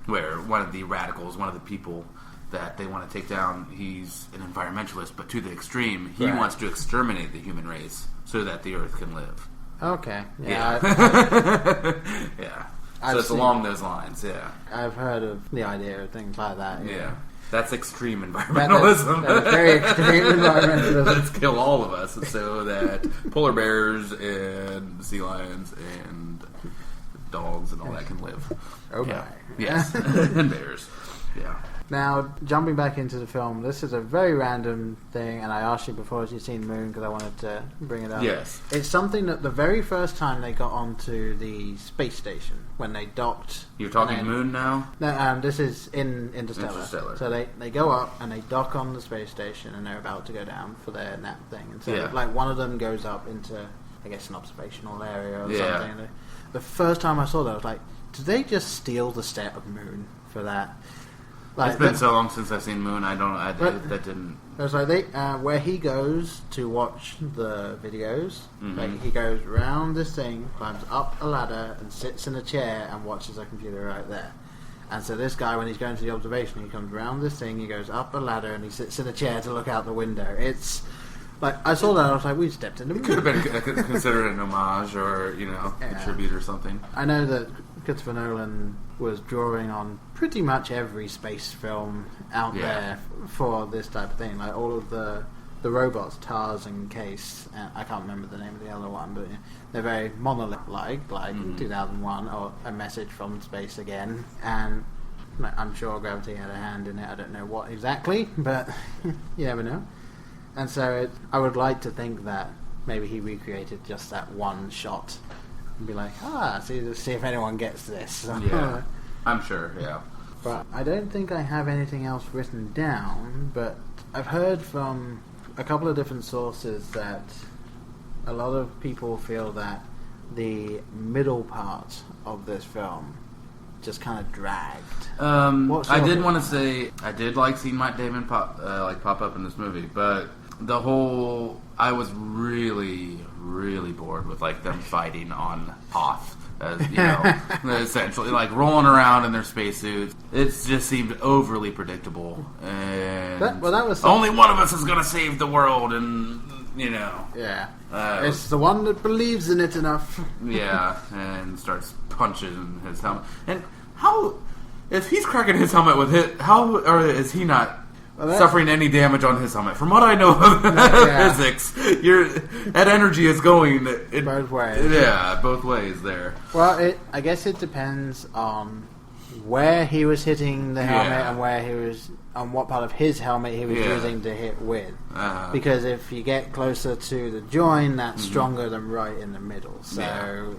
where one of the radicals, one of the people that they want to take down, he's an environmentalist, but to the extreme, he wants to exterminate the human race so that the Earth can live. Okay. Yeah. Yeah. So it's along those lines. Yeah. I've heard of the idea of things like that. Yeah. That's extreme environmentalism. That's very extreme environmentalism. Let's kill all of us so that polar bears and sea lions and dogs and all that can live. Okay. Yeah. Yes. And bears. Yeah. Now, jumping back into the film, this is a very random thing, and I asked you before if you'd seen Moon because I wanted to bring it up. Yes. It's something that the very first time they got onto the space station, when they docked... You're talking Moon now? No, this is in Interstellar. Interstellar. So they go up and they dock on the space station and they're about to go down for their nap thing. And so like one of them goes up into, I guess, an observational area or something. The first time I saw that, I was like, did they just steal the set of Moon for that? Like, it's been so long since I've seen Moon. That didn't. It was like where he goes to watch the videos. Mm-hmm. Like he goes round this thing, climbs up a ladder, and sits in a chair and watches a computer right there. And so this guy, when he's going to the observation, he comes round this thing, he goes up a ladder, and he sits in a chair to look out the window. It's like I saw that, I was like, we stepped into. It could have been considered an homage or a tribute or something. I know that Christopher Nolan was drawing on pretty much every space film out there for this type of thing. Like all of the robots, TARS and Case, I can't remember the name of the other one, but they're very monolith-like, like 2001 or A Message from Space Again. And I'm sure Gravity had a hand in it. I don't know what exactly, but you never know. And so I would like to think that maybe he recreated just that one shot and be like, see if anyone gets this. Yeah, I'm sure, yeah. But I don't think I have anything else written down, but I've heard from a couple of different sources that a lot of people feel that the middle part of this film just kind of dragged. I did want to say I did like seeing Matt Damon pop up in this movie, but I was really, really bored with them fighting on Hoth, essentially rolling around in their spacesuits. It just seemed overly predictable, and that was only one of us is going to save the world, and it's the one that believes in it enough. Yeah, and starts punching his helmet. And how, if he's cracking his helmet with it, or is he not suffering any damage on his helmet? From what I know of physics, that energy is going both ways. Yeah, both ways there. Well, I guess it depends on where he was hitting the helmet and on what part of his helmet he was using to hit with. Because if you get closer to the join, that's stronger than right in the middle. So.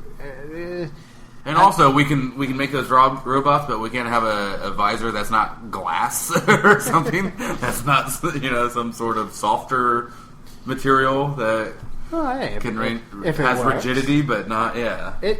And also, we can make those robots, but we can't have a visor that's not glass or something. That's not some sort of softer material that has rigidity, but not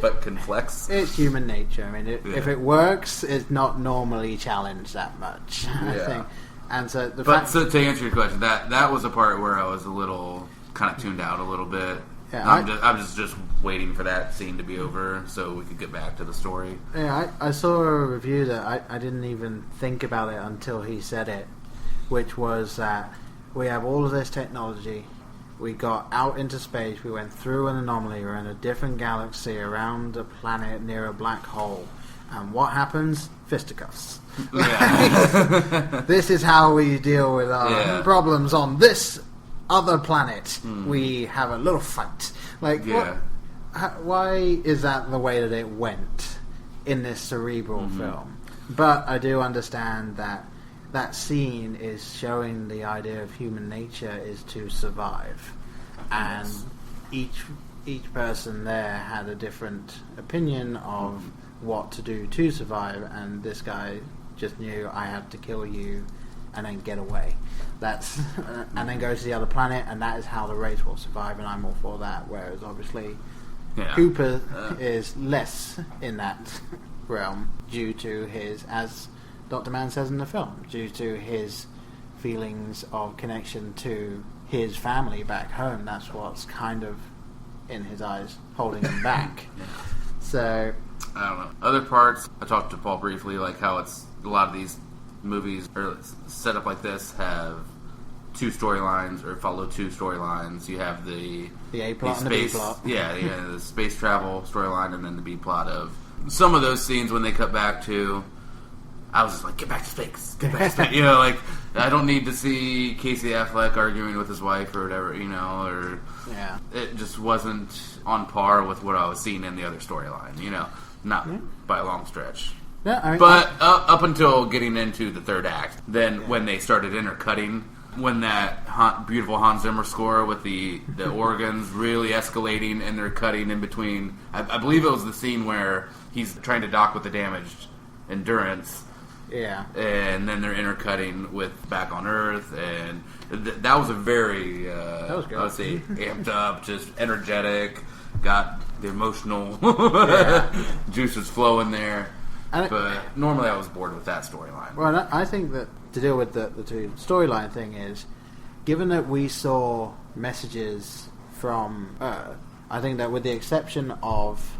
but can flex. It's human nature. I mean, if it works, it's not normally challenged that much. I think. And so so to answer your question, that was a part where I was a little kind of tuned out a little bit. Yeah, I'm just waiting for that scene to be over so we could get back to the story. Yeah, I saw a review that I didn't even think about it until he said it, which was that we have all of this technology, we got out into space, we went through an anomaly, we're in a different galaxy around a planet near a black hole, and what happens? Fisticuffs. Yeah. This is how we deal with our problems on this other planet. We have a little fight. Why is that the way that it went in this cerebral film? But I do understand that scene is showing the idea of human nature is to survive, and each person there had a different opinion of what to do to survive, and this guy just knew I had to kill you and then get away. That's and then go to the other planet, and that is how the race will survive, and I'm all for that. Whereas obviously Cooper is less in that realm due to his, as Dr. Mann says in the film, due to his feelings of connection to his family back home. That's what's kind of in his eyes holding him back. So I don't know. Other parts, I talked to Paul briefly, like how it's a lot of these movies are set up like this have two storylines or follow two storylines. You have the A plot and the B plot. Yeah, the space travel storyline, and then the B plot of some of those scenes when they cut back to. I was just like, get back to space. Get back to space. You know, like, I don't need to see Casey Affleck arguing with his wife or whatever, you know, or... Yeah. It just wasn't on par with what I was seeing in the other storyline, you know. Not by a long stretch. Yeah, I mean, but up until getting into the third act, then when they started intercutting, when that beautiful Hans Zimmer score with the organs really escalating and they're cutting in between... I believe it was the scene where he's trying to dock with the damaged Endurance... Yeah, and then they're intercutting with Back on Earth, and that was a very, that was good. I would say, amped up, just energetic, got the emotional juices flowing there. But normally I was bored with that storyline. Well, I think that to deal with the two storyline thing is, given that we saw messages from Earth, I think that with the exception of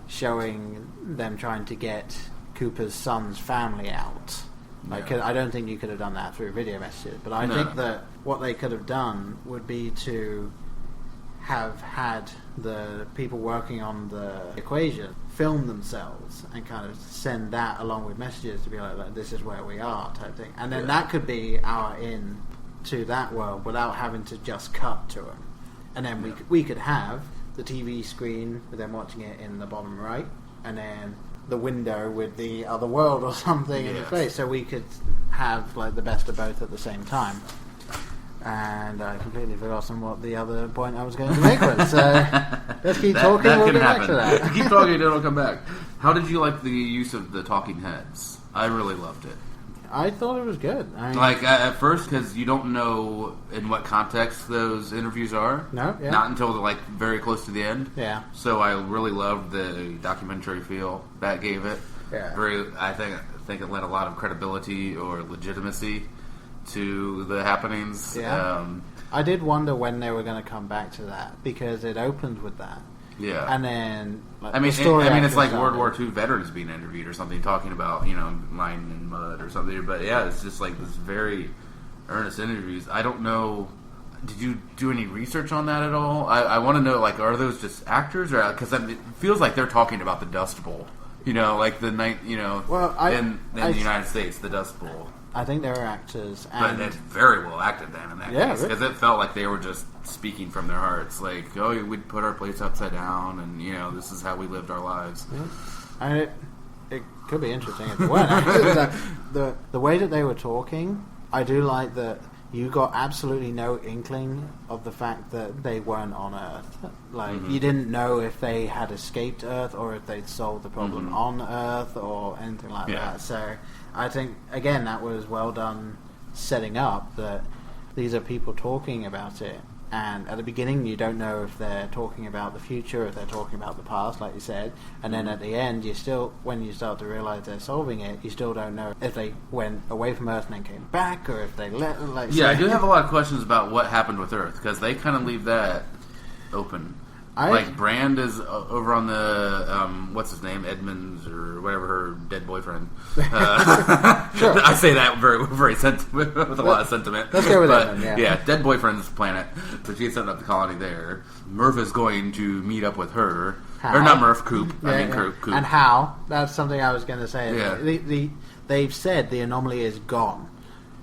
showing them trying to get Cooper's son's family out. I don't think you could have done that through video messages, but I think that what they could have done would be to have had the people working on the equation film themselves and kind of send that along with messages to be like this is where we are type thing, and then that could be our in to that world without having to just cut to them, and then we could have the TV screen with them watching it in the bottom right, and then the window with the other world or something in the face, so we could have like the best of both at the same time. And I completely forgotten what the other point I was going to make was. So let's keep talking. We'll get back to that. Keep talking, it'll come back. How did you like the use of the talking heads? I really loved it. I thought it was good. Like at first, because you don't know in what context those interviews are. No, yeah. Not until like very close to the end. Yeah. So I really loved the documentary feel that gave it. Yeah. I think it lent a lot of credibility or legitimacy to the happenings. Yeah. I did wonder when they were going to come back to that because it opened with that. Yeah. And then, like, it's like World War II veterans being interviewed or something, talking about, lying in mud or something. But yeah, it's just like this very earnest interviews. I don't know. Did you do any research on that at all? I want to know, like, are those just actors, or because it feels like they're talking about the Dust Bowl, like the night, in the United States, the Dust Bowl. I think they were actors, but it's very well acted then in that case, because it felt like they were just speaking from their hearts, like, we'd put our plates upside down, and this is how we lived our lives. Yeah. And it could be interesting if it weren't. the way that they were talking, I do like that you got absolutely no inkling of the fact that they weren't on Earth. Like, you didn't know if they had escaped Earth or if they'd solved the problem on Earth or anything like that. So I think, again, that was well done setting up that these are people talking about it. And at the beginning, you don't know if they're talking about the future, if they're talking about the past, like you said. And then at the end, when you start to realize they're solving it, you still don't know if they went away from Earth and then came back, or if they let... I do have a lot of questions about what happened with Earth, because they kind of leave that open. Brand is over on the, what's his name, Edmonds, or whatever, her dead boyfriend. Sure. I say that very, very with a lot of sentiment. Let's go with Edmund, Yeah, dead boyfriend's planet. So she's setting up the colony there. Murph is going to meet up with her. How? Or not Murph, Coop. Coop. And how? That's something I was going to say. Yeah. They've said the anomaly is gone.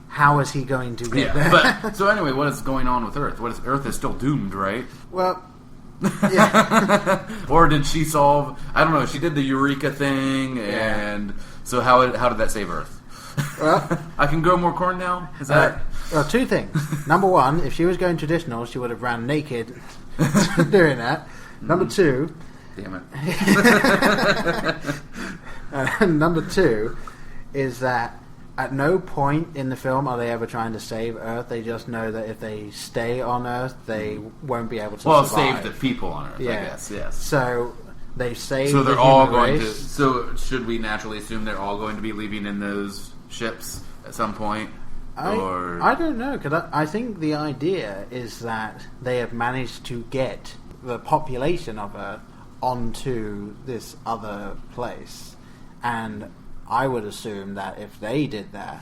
How is he going to get there? But, so anyway, what is going on with Earth? Earth is still doomed, right? Well... Yeah. Or did she solve? I don't know. She did the Eureka thing, and so how did that save Earth? Well, I can grow more corn now. Is that? Well, two things. Number one, if she was going traditional, she would have ran naked doing that. Number two... Damn it. Number two is that at no point in the film are they ever trying to save Earth. They just know that if they stay on Earth, they won't be able to survive. Save the people on Earth, I guess, yes. So they save So they're the all human going race. to... So should we naturally assume they're all going to be leaving in those ships at some point? I don't know, because I think the idea is that they have managed to get the population of Earth onto this other place. And I would assume that if they did that,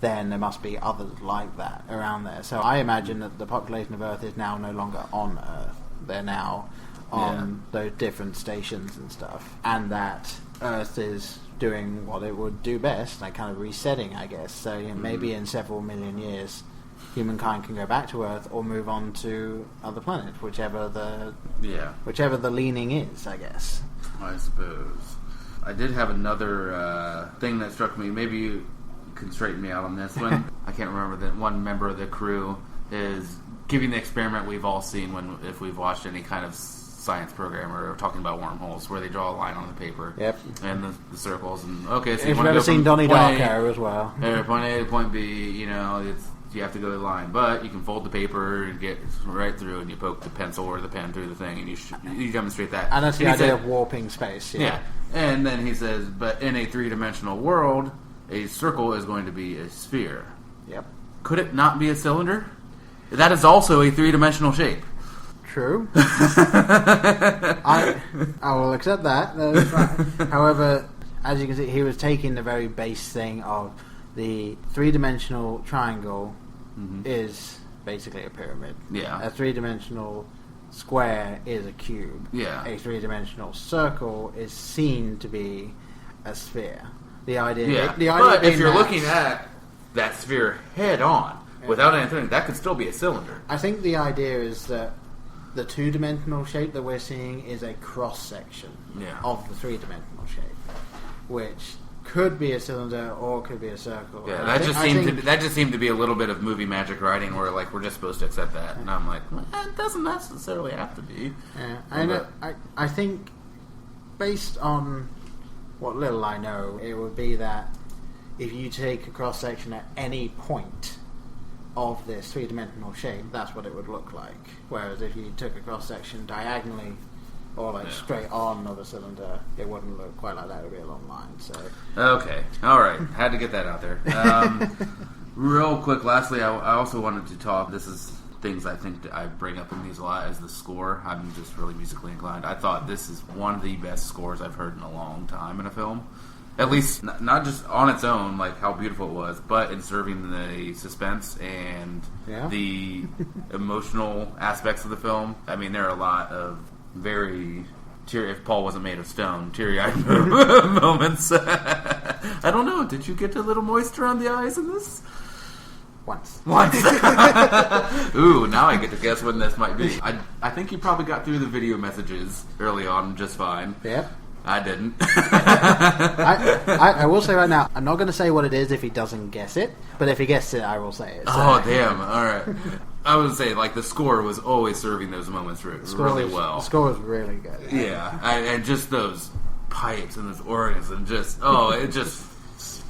then there must be others like that around there. So I imagine that the population of Earth is now no longer on Earth. They're now on those different stations and stuff. And that Earth is doing what it would do best, like kind of resetting, I guess. So maybe in several million years, humankind can go back to Earth or move on to other planets, whichever the leaning is, I guess. I suppose. I did have another thing that struck me. Maybe you can straighten me out on this one. I can't remember that one member of the crew is giving the experiment we've all seen if we've watched any kind of science program or talking about wormholes, where they draw a line on the paper. Yep. And the circles. And okay, so if you've ever seen Donnie Darko as well. Point A to point B, you have to go the line, but you can fold the paper and get right through, and you poke the pencil or the pen through the thing, and you demonstrate that. And that's the idea of warping space. Yeah. And then he says, but in a three-dimensional world, a circle is going to be a sphere. Yep. Could it not be a cylinder? That is also a three-dimensional shape. True. I will accept that. However, as you can see, he was taking the very base thing of the three-dimensional triangle is basically a pyramid. Yeah. A three-dimensional square is a cube. Yeah. A three-dimensional circle is seen to be a sphere. The idea. But if you're looking at that sphere head on, without anything, that could still be a cylinder. I think the idea is that the two-dimensional shape that we're seeing is a cross-section of the three-dimensional shape, which could be a cylinder or could be a circle. Yeah, that just seemed to be a little bit of movie magic writing, where like we're just supposed to accept that, and I'm like, well, it doesn't necessarily have to be. Yeah, I think based on what little I know, it would be that if you take a cross section at any point of this three-dimensional shape, that's what it would look like. Whereas if you took a cross section diagonally or straight on of a cylinder, it wouldn't look quite like that. It would be a long line. So okay, all right, had to get that out there. Real quick, lastly, I also wanted to talk. This is things I think that I bring up in these a lot, as the score. I'm just really musically inclined. I thought this is one of the best scores I've heard in a long time in a film. At least, not just on its own, like how beautiful it was, but in serving the suspense and the emotional aspects of the film. I mean, there are a lot of very if Paul wasn't made of stone, teary-eyed moments. I don't know. Did you get a little moisture on the eyes in this? Once. Ooh, now I get to guess when this might be. I think you probably got through the video messages early on just fine. Yep. I didn't. I will say right now, I'm not going to say what it is if he doesn't guess it, but if he guesses it, I will say it. So. Oh, damn. All right. I would say, like, the score was always serving those moments really well. The score was really good. Yeah. And just those pipes and those organs and just, it just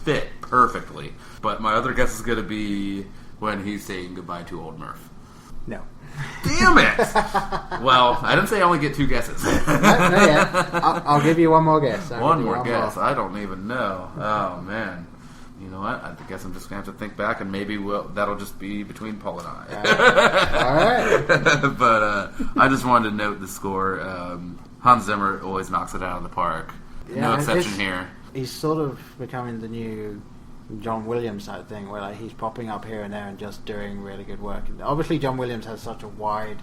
fit perfectly. But my other guess is going to be when he's saying goodbye to old Murph. No. Damn it! Well, I didn't say I only get two guesses. Not yet. I'll give you one more guess. One more guess. I don't even know. Oh, man. You know what? I guess I'm just going to have to think back, and maybe that'll just be between Paul and I. All right. But I just wanted to note the score. Hans Zimmer always knocks it out of the park. Yeah, no exception here. He's sort of becoming the new John Williams type thing, where like he's popping up here and there and just doing really good work. And obviously, John Williams has such a wide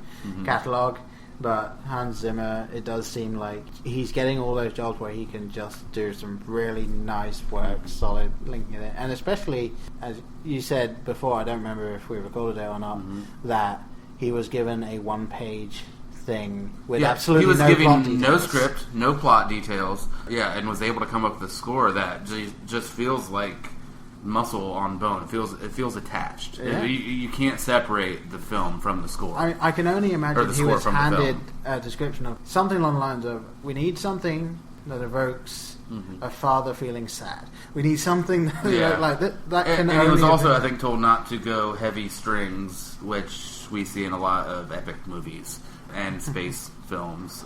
catalogue, but Hans Zimmer, it does seem like he's getting all those jobs where he can just do some really nice work, solid linking it in. And especially, as you said before, I don't remember if we recorded it or not, that he was given a one-page thing with absolutely no plot details. He was giving no script, no plot details, and was able to come up with a score that just feels like muscle on bone. It feels attached. Yeah. You can't separate the film from the score. I can only imagine he was from the handed film. a description of something along the lines of, we need something that evokes a father feeling sad. We need something that, like that can and he was also, I think, told not to go heavy strings, which we see in a lot of epic movies and space films.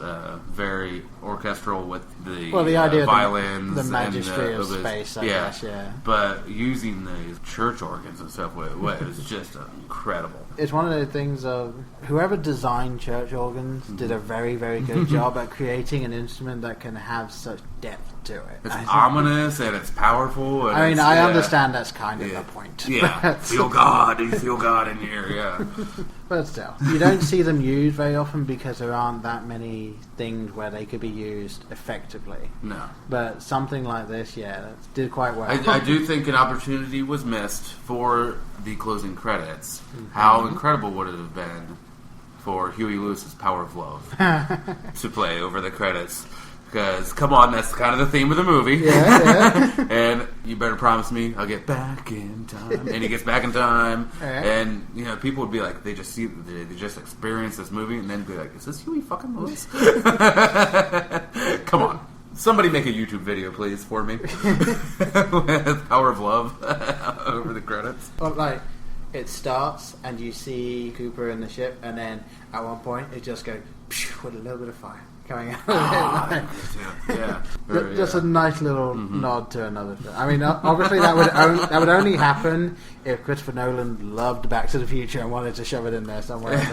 Very orchestral with the idea violins, the magistry and of space, I guess, yeah. But using the church organs and stuff was just incredible. It's one of those things of whoever designed church organs did a very, very good job at creating an instrument that can have such depth to it. It's ominous and it's powerful. And I understand that's kind of the point. Yeah, feel God. You feel God in here. Yeah, but still, you don't see them used very often because there aren't that many things where they could be used effectively. No, but something like this, that did quite well. I do think an opportunity was missed for the closing credits. How incredible would it have been for Huey Lewis's Power of Love to play over the credits? Because, come on, that's kind of the theme of the movie. Yeah. And you better promise me I'll get back in time. And he gets back in time. And, people would be like, they just experience this movie and then be like, is this Huey fucking Lewis? Come on. Somebody make a YouTube video, please, for me. With Power of Love over the credits. Well, it starts and you see Cooper in the ship, and then at one point it just goes with a little bit of fire coming out of it. Just a nice little nod to another film. I mean, obviously that would only happen if Christopher Nolan loved Back to the Future and wanted to shove it in there somewhere.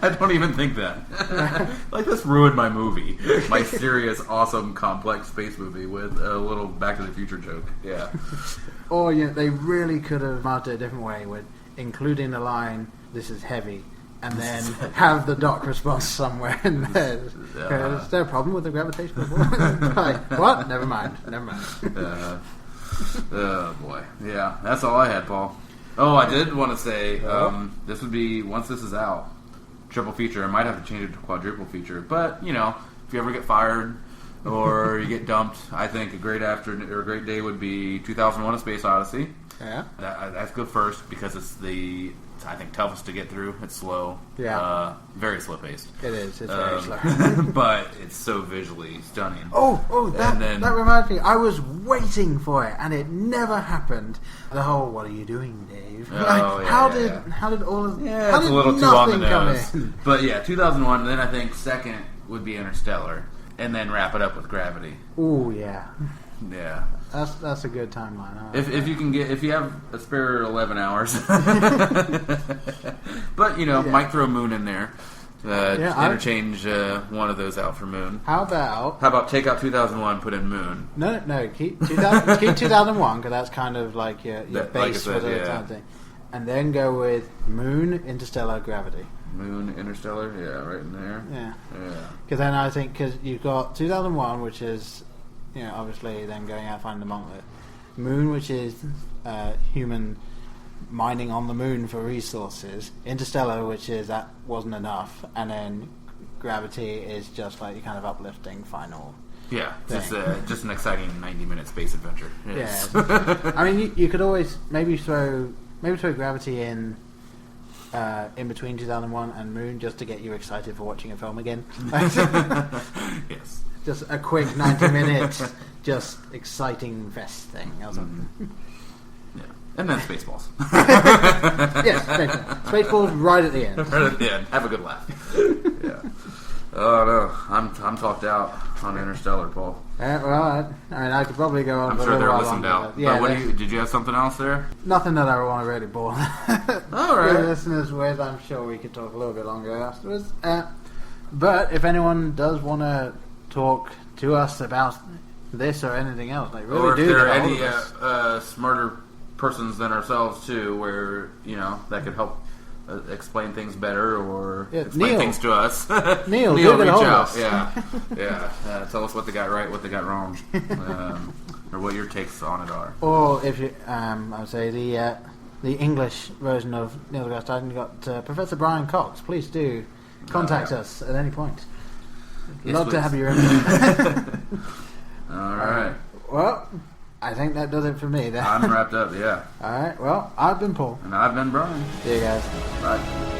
I don't even think that. This ruined my movie. My serious, awesome, complex space movie with a little Back to the Future joke. Yeah. Or they really could have marked it a different way with including the line, "This is heavy," and then have the doc response somewhere in there. Is there a problem with the gravitational force? What? Never mind. Oh boy. Yeah, that's all I had, Paul. Oh, I did want to say, this would be, once this is out, triple feature. I might have to change it to quadruple feature. But, if you ever get fired or you get dumped, I think a great day would be 2001: A Space Odyssey. Yeah. That's good first because it's I think toughest to get through. It's slow. Yeah. Very slow paced. It is. It's very slow. But it's so visually stunning. That reminds me. I was waiting for it, and it never happened. The whole "What are you doing, Dave?" How did all of it's a little too on the nose. But 2001. Then I think second would be Interstellar, and then wrap it up with Gravity. Ooh, yeah. Yeah. That's a good timeline. If you have a spare 11 hours, but might throw Moon in there. Interchange one of those out for Moon. How about take out 2001, put in Moon? No. Keep 2001 because that's kind of like your base for the time thing, and then go with Moon, Interstellar, Gravity. Moon, Interstellar, right in there. Yeah. Because then I think you've got 2001, which is. Obviously then going out finding the monolith. Moon, which is human mining on the moon for resources. Interstellar, which is that wasn't enough. And then Gravity is just like your kind of uplifting final thing. Just an exciting 90-minute space adventure. Yes. Yeah. I mean, you could always maybe throw Gravity in between 2001 and Moon just to get you excited for watching a film again. Yes. Just a quick 90-minute, just exciting fest thing or something. Yeah. And then Spaceballs. Yes, Spaceballs right at the end. Right at the end. Have a good laugh. Yeah. Oh no, I'm talked out on Interstellar, Paul. Well, I could probably go on. I'm sure they're listened out. Yeah. But did you have something else there? Nothing that I want to really bore all right. the listeners with. I'm sure we could talk a little bit longer afterwards. But if anyone does want to talk to us about this or anything else, like really, or if there are any smarter persons than ourselves too, where that could help explain things better or explain things to us. Neil, reach out. Yeah. Tell us what they got right, what they got wrong, or what your takes on it are. Or if you, I would say the English version of Neil deGrasse Tyson, you got Professor Brian Cox. Please do contact us at any point. Yes, Love please. to have your input. All right. Well, I think that does it for me then. I'm wrapped up, yeah. Alright, well, I've been Paul. And I've been Brian. See you guys. Bye.